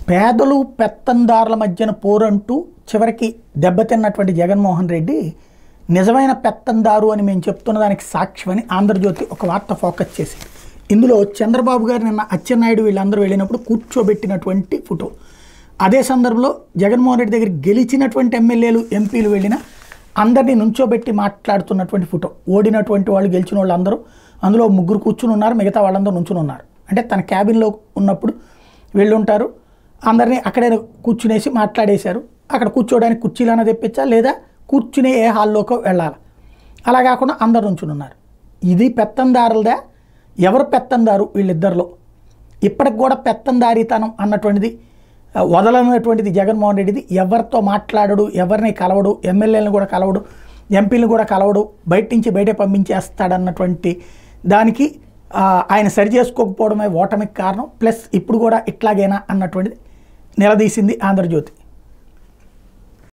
పేదలు పెత్తందారుల మధ్యన పోరంటూ చివరికి దెబ్బతిన్నటువంటి జగన్మోహన్ రెడ్డి నిజమైన పెత్తందారు అని మేము చెప్తున్న దానికి సాక్ష్యమని ఆంధ్రజ్యోతి ఒక వార్త ఫోకస్ చేసింది. ఇందులో చంద్రబాబు గారు నిన్న అచ్చెన్నాయుడు వీళ్ళందరూ వెళ్ళినప్పుడు కూర్చోబెట్టినటువంటి ఫోటో. అదే సందర్భంలో జగన్మోహన్ రెడ్డి దగ్గర గెలిచినటువంటి ఎమ్మెల్యేలు ఎంపీలు వెళ్ళిన అందరినీ నుంచోబెట్టి మాట్లాడుతున్నటువంటి ఫోటో. ఓడినటువంటి వాళ్ళు గెలిచిన వాళ్ళు అందరూ అందులో ముగ్గురు కూర్చుని ఉన్నారు, మిగతా వాళ్ళందరూ నుంచుని ఉన్నారు. అంటే తన క్యాబిన్లో ఉన్నప్పుడు వెళ్ళుంటారు, అందరినీ అక్కడే కూర్చునేసి మాట్లాడేశారు. అక్కడ కూర్చోవడానికి కుర్చీలైనా తెప్పించా లేదా కూర్చునే ఏ హాల్లోకి వెళ్ళాలి, అలా కాకుండా అందరు నుంచుని ఉన్నారు. ఇది పెత్తందారులదా? ఎవరు పెత్తందారు వీళ్ళిద్దరిలో? ఇప్పటికి కూడా పెత్తందారితనం అన్నటువంటిది వదలనటువంటిది జగన్మోహన్ రెడ్డిది. ఎవరితో మాట్లాడడు, ఎవరిని కలవడు, ఎమ్మెల్యేలను కూడా కలవడు, ఎంపీలను కూడా కలవడు, బయట నుంచి బయటే పంపించేస్తాడన్నటువంటి దానికి ఆయన సరి చేసుకోకపోవడమే ఓటమికి కారణం. ప్లస్ ఇప్పుడు కూడా ఇట్లాగేనా అన్నటువంటిది నిలదీసింది ఆంధ్రజ్యోతి.